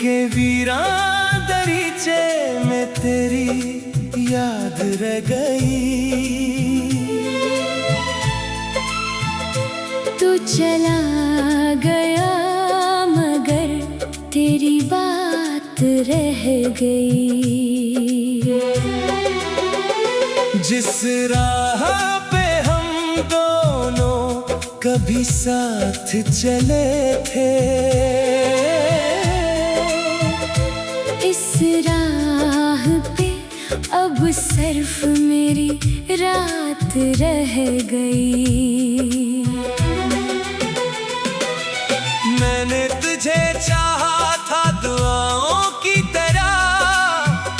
के वीरान दरीचे में तेरी याद रह गई। तू चला गया मगर तेरी बात रह गई। जिस राह पे हम दोनों कभी साथ चले थे, इस राह पे अब सिर्फ मेरी रात रह गई। मैंने तुझे चाहा था दुआओं की तरह,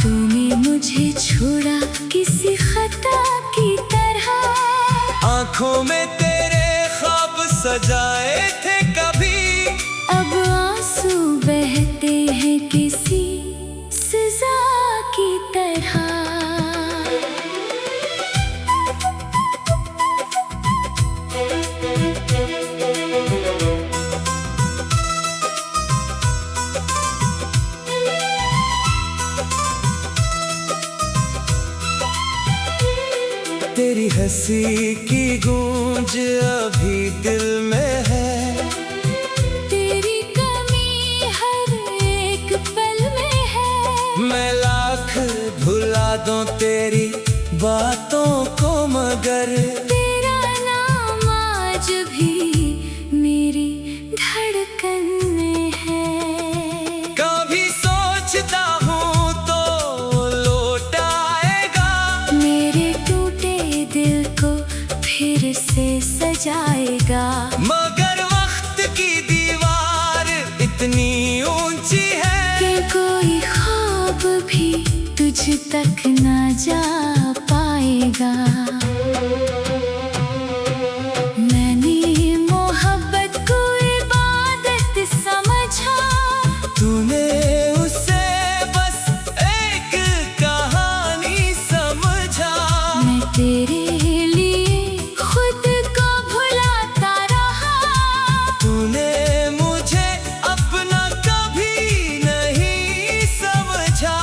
तूने मुझे छोड़ा किसी खता की तरह। आंखों में तेरे ख्वाब सजाए थे कभी, अब आंसू बहते हैं किसी सजा की तरह। तेरी हंसी की गूंज अभी दिल में है, तेरी कमी हर एक पल में है। मैं लाख भुला दूं तेरी बातों को मगर तेरा नाम आज भी मेरी धड़कन में है। कभी सोचता हूँ तो लौट आएगा, मेरे टूटे दिल को फिर से सजाएगा। मगर वक्त की दीवार इतनी ऊंची है कि कोई ख्वाब भी तुझ तक ना जा पाएगा। मैंने मोहब्बत को इबादत समझा, तूने उसे बस एक कहानी समझा। मैं तेरे लिए खुद को भुलाता रहा, तूने मुझे अपना कभी नहीं समझा।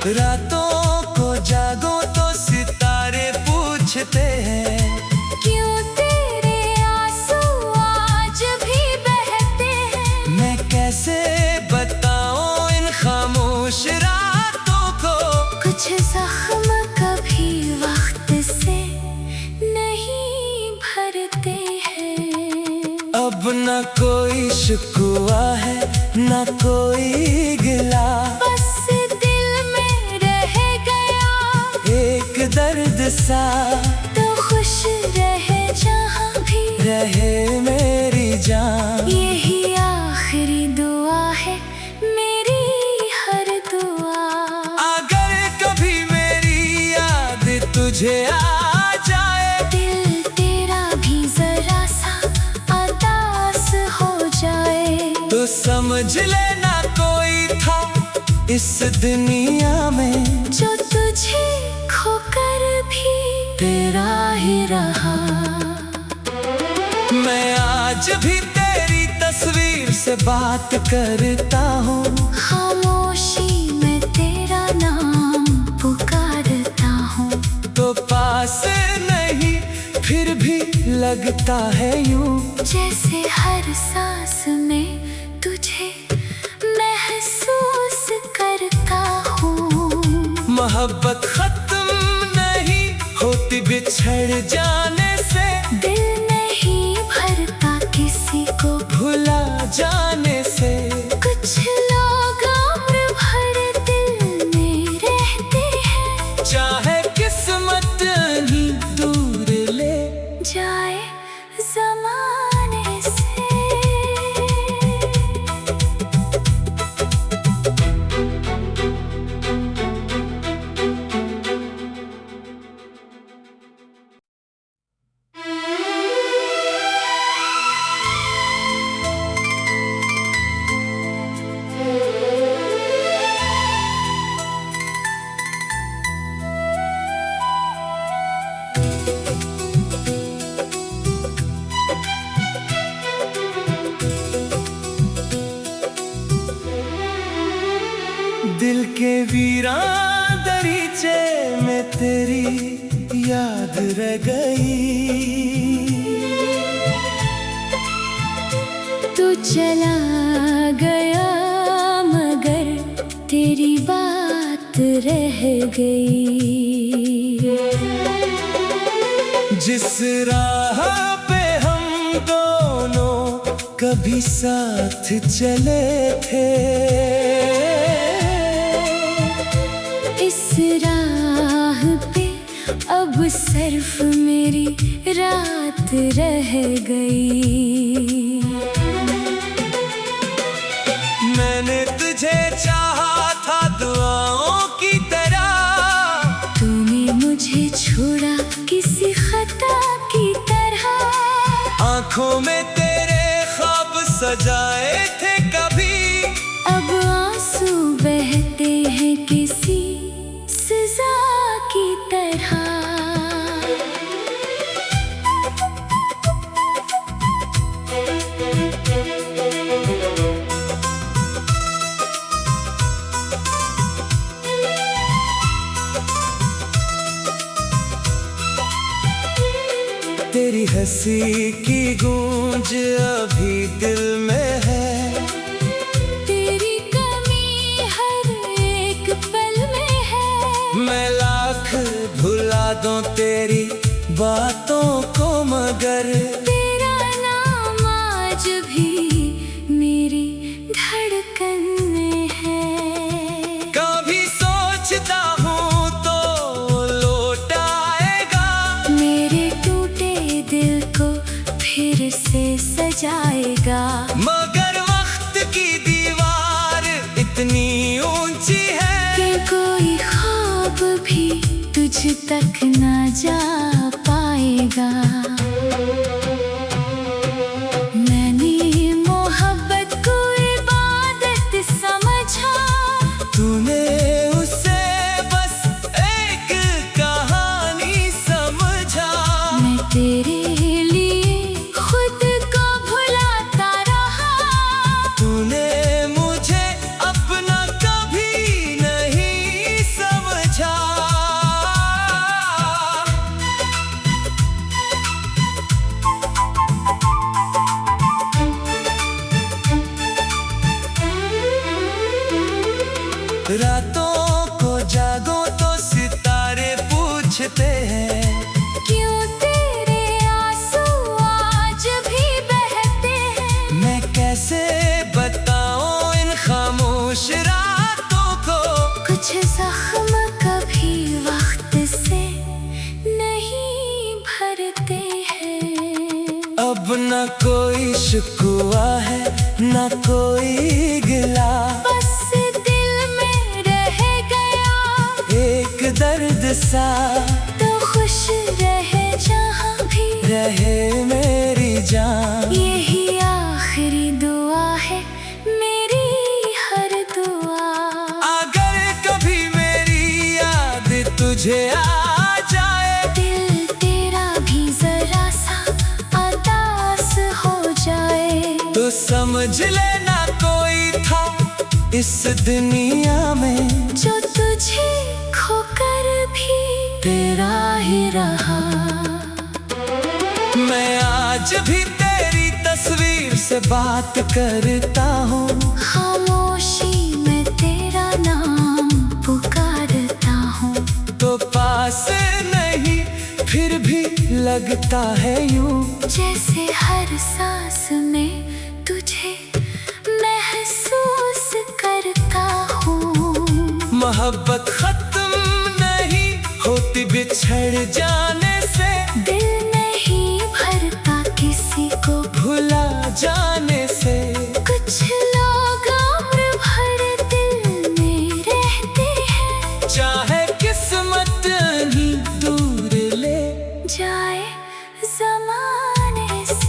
रातों को जागो तो सितारे पूछते हैं, क्यों तेरे आंसू आज भी बहते हैं। मैं कैसे बताऊं इन खामोश रातों को। कुछ जख्म कभी वक्त से नहीं भरते हैं। अब न कोई शिकवा है न कोई गिला, बस दिल में रह गया एक दर्द सा। तो खुश रहे जहाँ भी रहे मेरी जान, यही आखिरी दुआ है मेरी हर दुआ। अगर कभी मेरी याद तुझे आ जाए, दिल तेरा भी जरा सा उदास हो जाए, तो समझ लेना कोई था इस दुनिया में जो तुझे खोकर भी तेरा ही रहा। मैं आज भी तेरी तस्वीर से बात करता हूँ, खामोशी में तेरा नाम पुकारता हूँ। तो पास नहीं फिर भी लगता है यूं, जैसे हर सांस में तुझे महसूस करता हूँ। मोहब्बत खत्म नहीं होती बिछड़ जाने से, दिल नहीं भरता किसी को भुला जाने से। कुछ लोग उम्र भर दिल में रहते हैं, चाहे किस्मत ही दूर ले जाए जमाने से। के वीरान दरीचे में तेरी याद रह गई। तू चला गया मगर तेरी बात रह गई। जिस राह पे हम दोनों कभी साथ चले थे, इस राह पे अब सिर्फ मेरी रात रह गई। मैंने तुझे चाहा था दुआओं की तरह, तूने मुझे छोड़ा किसी खता की तरह। आंखों में तेरे ख्वाब सजाए थे कभी, अब आंसू बहते हैं किसी सजा की तरह। तेरी हंसी की गूंज अभी दिल में है, तेरी कमी हर एक पल में है। मैं लाख भुला दूं तेरी बातों को मगर तेरा नाम आज भी मेरी धड़कन में है। कभी सोचता हूँ तो लौट आएगा, मेरे टूटे दिल को फिर से सजाएगा। मगर वक्त की दीवार इतनी ऊंची है कि कोई ख्वाब भी तुझ तक ना जा पाएगा। मैंने मोहब्बत को इबादत समझा, तूने उसे बस एक कहानी समझा। मैं तेरे लिए खुद को भुलाता रहा, तूने मुझे अपना कभी नहीं समझा। रातों को जागो तो सितारे पूछते हैं, क्यों तेरे आंसू आज भी बहते हैं। मैं कैसे बताऊं इन खामोश रातों को। कुछ जख्म कभी वक्त से नहीं भरते हैं। अब न कोई शिकवा है न कोई गिला, बस दिल में रह गया एक दर्द सा। तो खुश रहे जहाँ भी रहे मेरी जान, यही आखिरी दुआ है मेरी हर दुआ। अगर कभी मेरी याद तुझे आ जाए, दिल तेरा भी जरा सा उदास हो जाए, तो समझ लेना कोई था इस दुनिया में जो तुझे खोकर भी तेरा ही रहा। मैं आज भी तेरी तस्वीर से बात करता हूँ, खामोशी में तेरा नाम पुकारता हूँ। तो पास नहीं फिर भी लगता है यूं, जैसे हर सांस में तुझे महसूस करता हूँ। मोहब्बत खत्म नहीं होती बिछड़ जाने से, दिल नहीं भरता किसी को भुला जाने से। कुछ लोग उम्र भर दिल में रहते हैं, चाहे किस्मत ही दूर ले जाए जमाने से।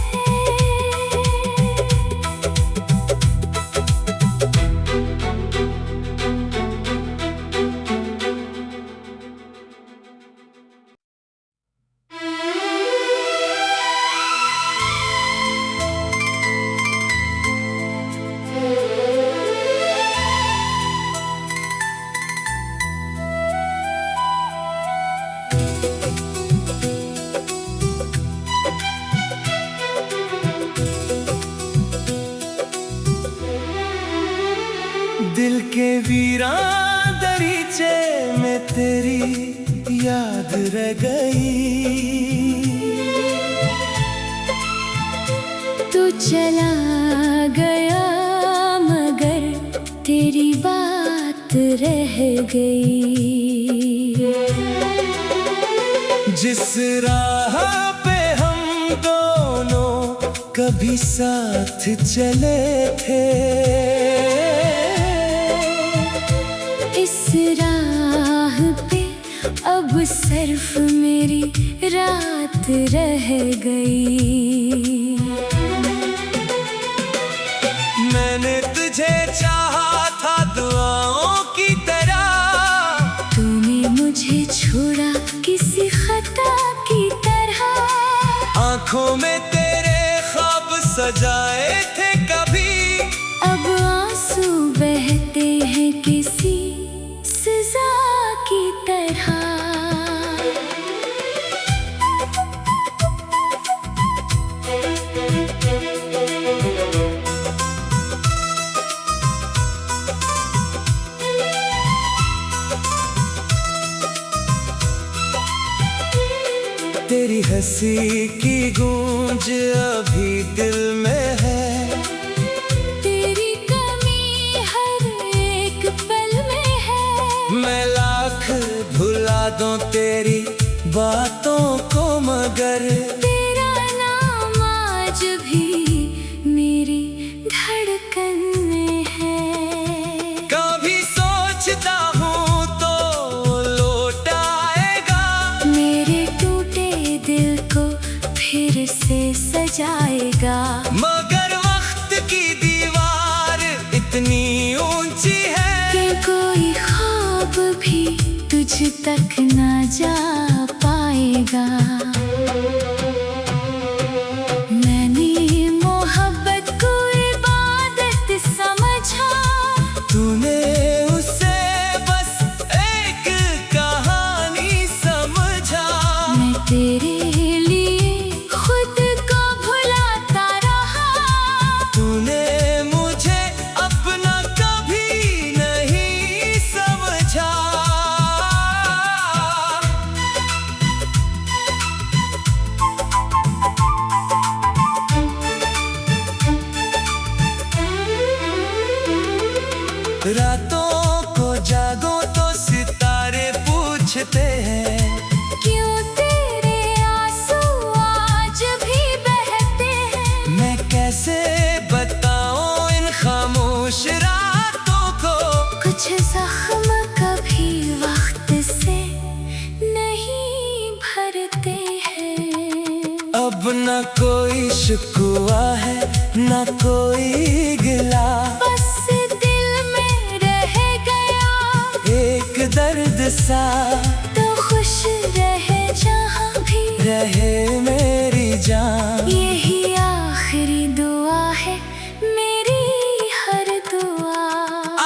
के वीरान दरीचे में तेरी याद रह गई। तू चला गया मगर तेरी बात रह गई। जिस राह पे हम दोनों कभी साथ चले थे, इस राह पे अब सिर्फ मेरी रात रह गई। मैंने तुझे चाहा था दुआओं की तरह, तूने मुझे छोड़ा किसी खता की तरह। आंखों में तेरे ख्वाब सजाए थे कभी, अब आंसू बहते हैं किसी सजा की तरह। तेरी हंसी की गूंज अभी दिल में है, तेरी कमी हर एक पल में है। मैं लाख भुला दूं तेरी बातों को मगर तेरा नाम आज भी मेरी धड़कन में है। कभी सोचता हूँ तो लौट आएगा, मेरे टूटे दिल को फिर से सजाएगा। मगर वक्त की दीवार इतनी ऊंची है कि कोई ख्वाब भी तुझ तक ना जा पाएगा। मैंने मोहब्बत को इबादत समझा, तूने उसे बस एक कहानी समझा। मैं तेरे लिए खुद को भुलाता रहा, तूने मुझे अपना कभी नहीं समझा। रातों को जागो तो सितारे पूछते हैं, क्यों तेरे आंसू आज भी बहते हैं। मैं कैसे बताऊं इन खामोश रातों को। कुछ जख्म कभी वक्त से नहीं भरते हैं। अब न कोई शिकवा है न कोई गिला, बस दिल में रह गया एक दर्द सा। तो खुश रहे जहाँ भी रहे मेरी जान, यही आखिरी दुआ है मेरी हर दुआ।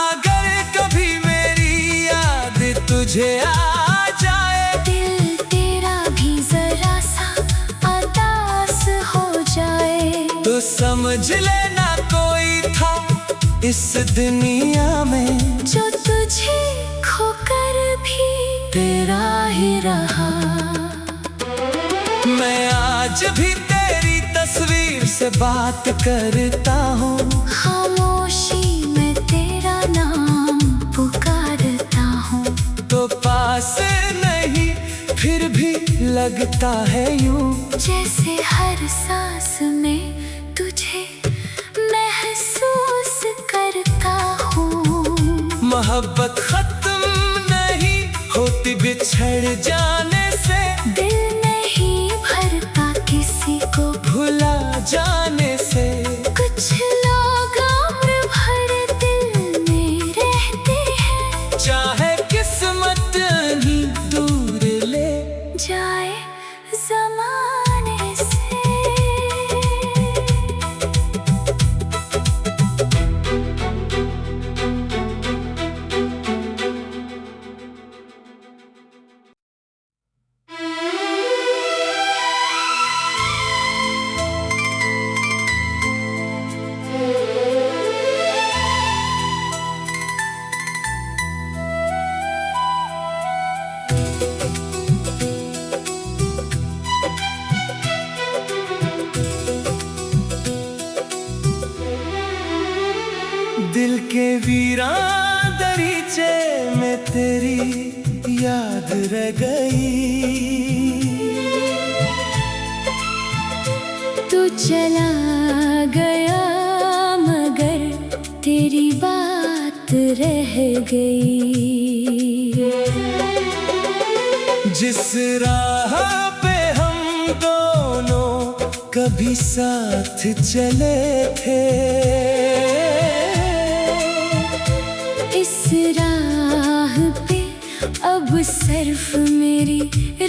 अगर कभी मेरी याद तुझे आ जाए, दिल तेरा भी जरा सा उदास हो जाए, तो समझ लेना कोई था इस दुनिया में जो तुझे खोकर भी तेरा ही रहा। मैं आज भी तेरी तस्वीर से बात करता हूँ, खामोशी में तेरा नाम पुकारता हूँ। तो पास नहीं फिर भी लगता है यूं, जैसे हर सांस में तुझे महसूस करता हूँ। मोहब्बत खत्म नहीं होती बिछड़ जाने से, दिल नहीं भरता किसी को भुला जाने से। कुछ लोग उम्र भर दिल में रहते हैं, चाहे किस्मत ही दूर ले जाए ज़माने से। दिल के वीरान दरीचे में तेरी याद रह गई। तू चला गया मगर तेरी बात रह गई। जिस राह पे हम दोनों कभी साथ चले थे, इस राह पे अब सिर्फ मेरी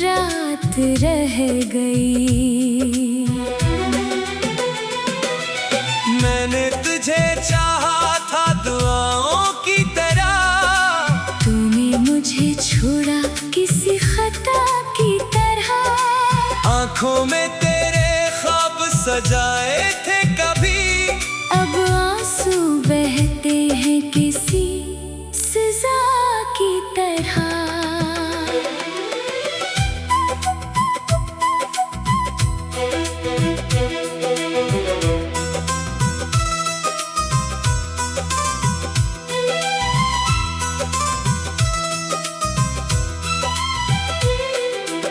रात रह गई। मैंने तुझे चाहा था दुआओं की तरह, तूने मुझे छोड़ा किसी खता की तरह। आंखों में तेरे ख्वाब सजाए थे कभी, अब आंसू बहते हैं किसी सजा की तरह।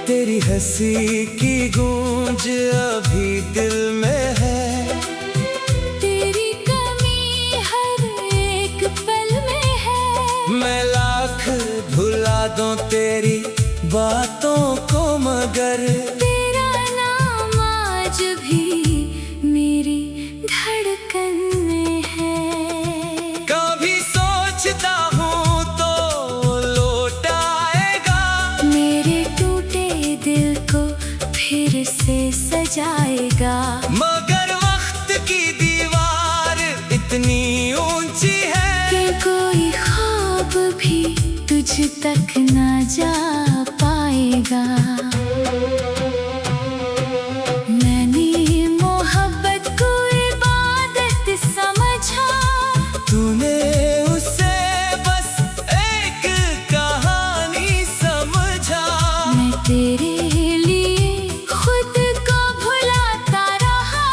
तेरी हंसी की गूंज अभी दिल में है, तेरी कमी हर एक पल में है। मैं लाख भुला दूं तेरी बातों को मगर तेरा नाम आज भी मेरी धड़कन में है। कभी सोचता हूँ तो लौट आएगा, मेरे टूटे दिल को फिर से सजाएगा। मगर वक्त की दीवार इतनी ऊंची है कि कोई ख्वाब भी तुझ तक ना जा पाएगा। मैंने मोहब्बत को इबादत समझा, तूने उसे बस एक कहानी समझा। मैं तेरे लिए खुद को भुलाता रहा,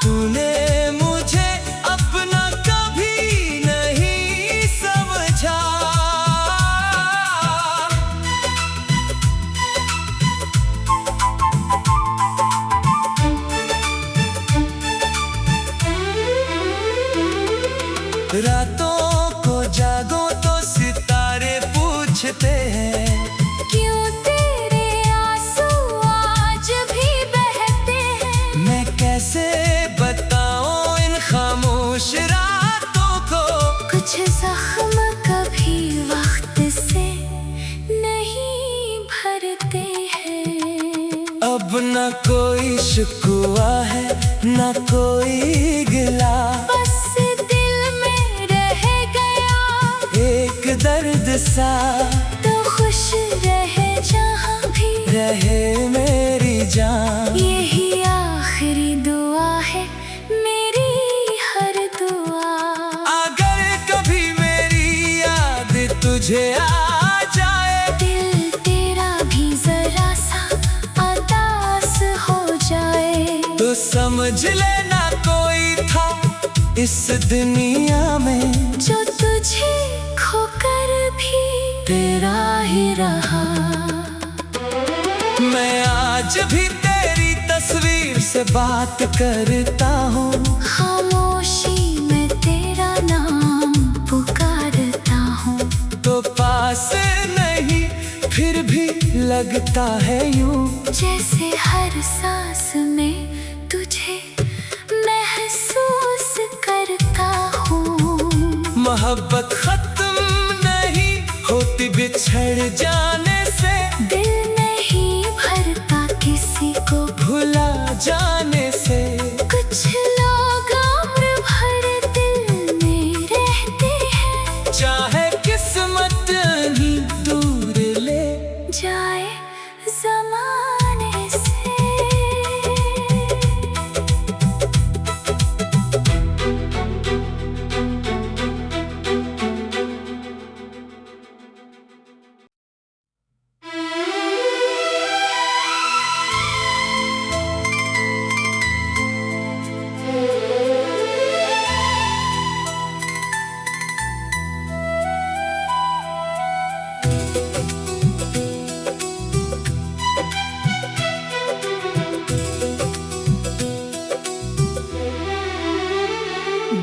तूने मुझे अपना कभी नहीं समझा। रातों को जागो तो सितारे पूछते हैं, क्यों तेरे आंसू आज भी बहते हैं। मैं कैसे बताऊं इन खामोश रातों को। कुछ जख्म कभी वक्त से नहीं भरते हैं। अब न कोई शिकवा है न कोई गिला, बस दिल में रह गया एक दर्द सा। तो खुश रहे जहाँ भी रहे मेरी जान, यही आखिरी दुआ है मेरी हर दुआ। अगर कभी मेरी याद तुझे आ जाए, दिल तेरा भी जरा सा उदास हो जाए, तो समझ लेना कोई था इस दुनिया में जो तुझे खोकर भी तेरा ही रहा। मैं आज भी तेरी तस्वीर से बात करता हूँ, खामोशी में तेरा नाम पुकारता हूँ। तो पास नहीं फिर भी लगता है यूं, जैसे हर सांस में तुझे महसूस करता हूँ। मोहब्बत खत्म नहीं होती बिछड़ जाने से, दिल नहीं भरता किसी को भुला जाने से। कुछ लोग उम्र भर दिल में रहते हैं, चाहे किस्मत ही दूर ले जाए ज़माने से।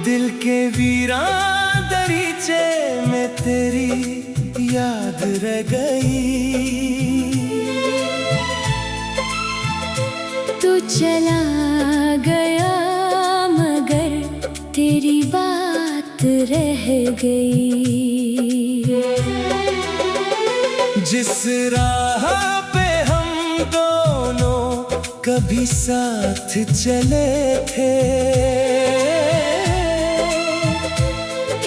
दिल के वीरान दरीचे में तेरी याद रह गई। तू चला गया मगर तेरी बात रह गई। जिस राह पे हम दोनों कभी साथ चले थे,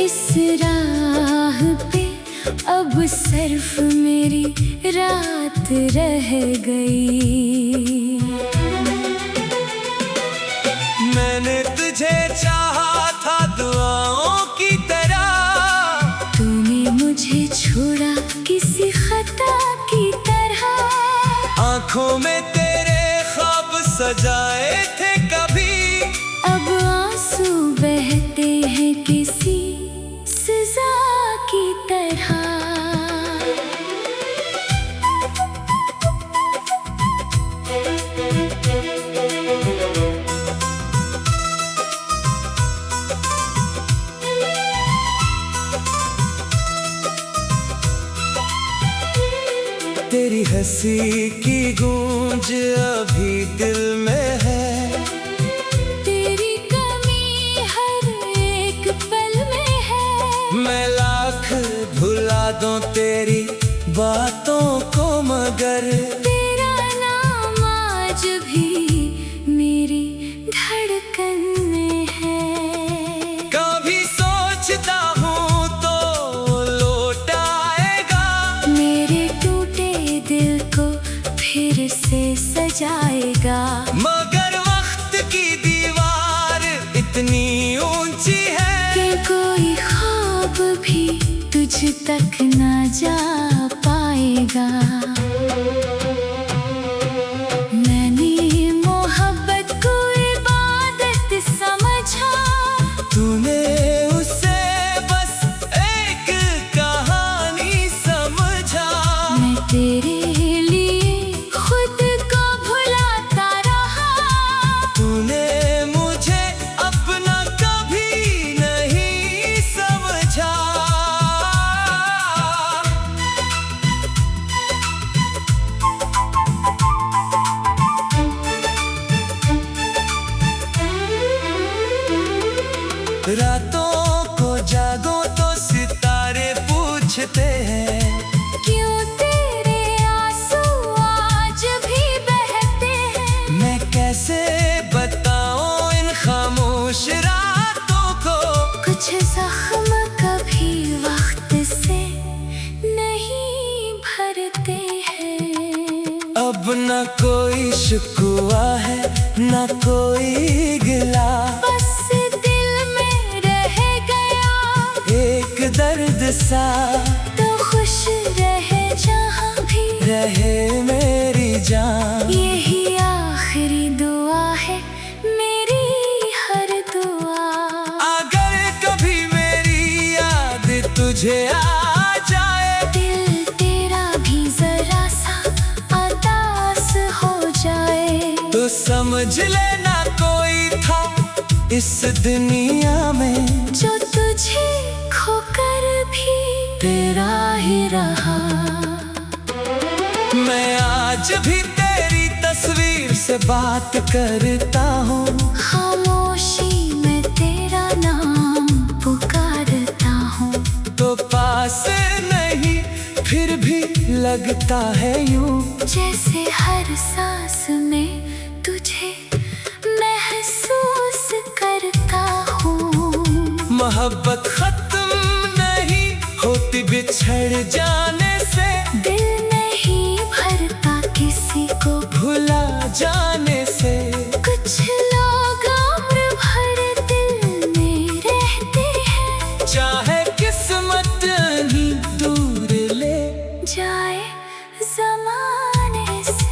इस राह पे अब सिर्फ मेरी रात रह गई। मैंने तुझे चाहा था दुआओं की तरह, तूने मुझे छोड़ा किसी खता की तरह। आंखों में तेरे ख्वाब सजाए थे कभी, अब आंसू बहते हैं किसी सजा की तरह। तेरी हंसी की गूंज अभी दिल में है, तेरी कमी हर एक पल में है। मैं लाख भुला दूं तेरी बातों को मगर तेरा नाम आज भी मेरी धड़कन में है। कभी सोचता हूँ तो लौट आएगा, मेरे टूटे दिल को फिर से सजाएगा। मगर वक्त की दीवार इतनी ऊंची है कि कोई ख्वाब भी तुझ तक न जा पाएगा। मैंने मोहब्बत को इबादत समझा, तूने उसे बस एक कहानी समझा। मैं तेरे लिए खुद को भुलाता रहा, तूने मुझे अपना कभी नहीं समझा। रातों को जागो तो सितारे पूछते हैं, क्यों तेरे आंसू आज भी बहते हैं। मैं कैसे बताऊं इन खामोश रातों को। कुछ जख्म कभी वक्त से नहीं भरते हैं। अब न कोई शिकवा है न कोई गिला, बस दिल में रह गया एक दर्द सा। तो खुश रहे जहाँ भी रहे मेरी जान, यही आखिरी दुआ है मेरी हर दुआ। अगर कभी मेरी याद तुझे आ जाए, दिल तेरा भी जरा सा उदास हो जाए, तो समझ लेना कोई था इस दुनिया में जो तुझे खोकर भी तेरा ही रहा। मैं आज भी तेरी तस्वीर से बात करता हूँ, खामोशी में तेरा नाम पुकारता हूँ। तो पास नहीं फिर भी लगता है यूं, जैसे हर सांस में तुझे महसूस करता हूँ। मोहब्बत खत्म नहीं होती बिछड़ जाने से, दिल नहीं भरता किसी को भुला जाने से। कुछ लोग उम्र भर दिल में रहते हैं, चाहे किस्मत ही दूर ले जाए ज़माने से।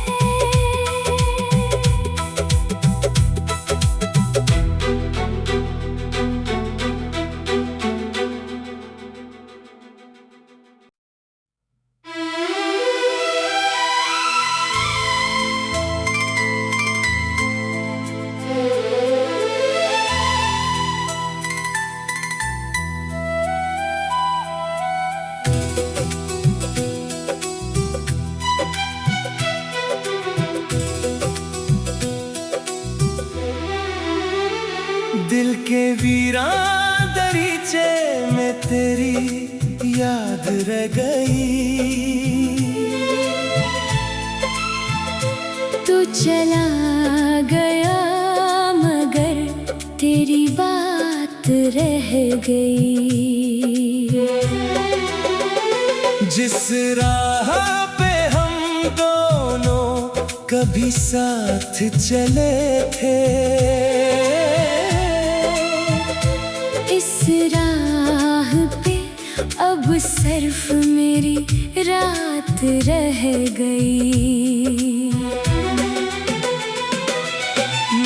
दिल के वीरान दरीचे में तेरी याद रह गई। तू चला गया मगर तेरी बात रह गई। जिस राह पे हम दोनों कभी साथ चले थे, इस राह पे अब सिर्फ मेरी रात रह गई।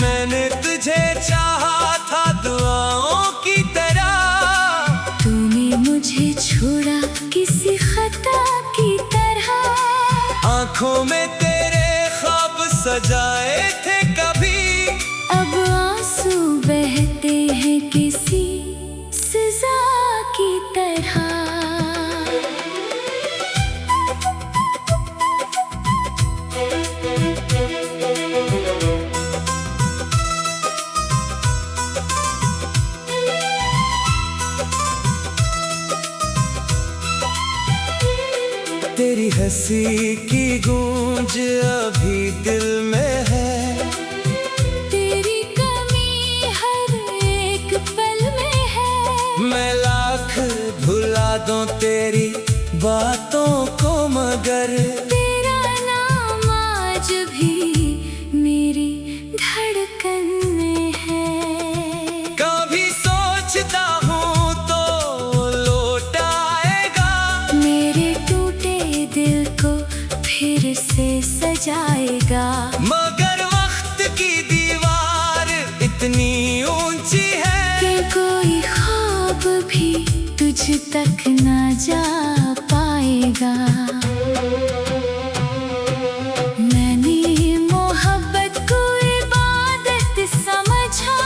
मैंने तुझे चाहा था दुआओं की तरह, तूने मुझे छोड़ा किसी खता की तरह। आंखों में तेरे ख्वाब सजाए थे कभी, अब आंसू बहते हैं किसी सजा की तरह। तेरी हंसी की गूंज अभी दिल में है, तेरी कमी हर एक पल में है। मैं लाख भुला दूं तेरी बातों को मगर तेरा नाम आज भी मेरी धड़कन में है। कभी सोचता हूँ तो लौट आएगा, मेरे टूटे दिल को फिर से सजाएगा। मगर वक्त की दीवार इतनी ऊंची है कि कोई ख्वाब भी तुझ तक ना जा पाएगा। मैंने मोहब्बत को इबादत समझा,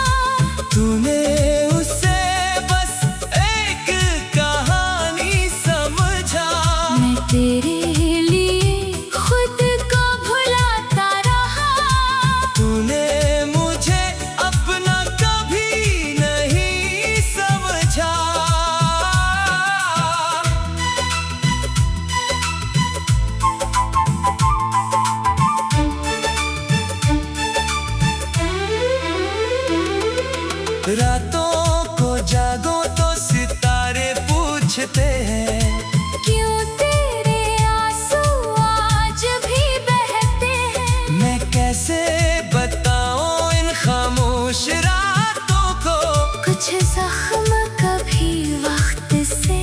तूने उसे बस एक कहानी समझा। मैं तेरे लिए खुद को भुलाता रहा, तूने मुझे अपना कभी नहीं समझा। रातों को जागो तो सितारे पूछते हैं, क्यों तेरे आंसू आज भी बहते हैं। मैं कैसे बताऊं इन खामोश रातों को। कुछ जख्म कभी वक्त से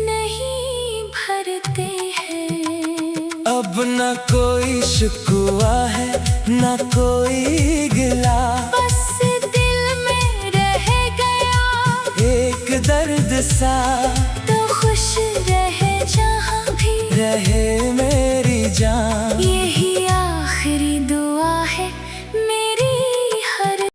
नहीं भरते हैं। अब न कोई शिकवा है न कोई गिला, बस दिल में रह गया एक दर्द सा। तो खुश रहे जहाँ भी रहे मेरी जान, यही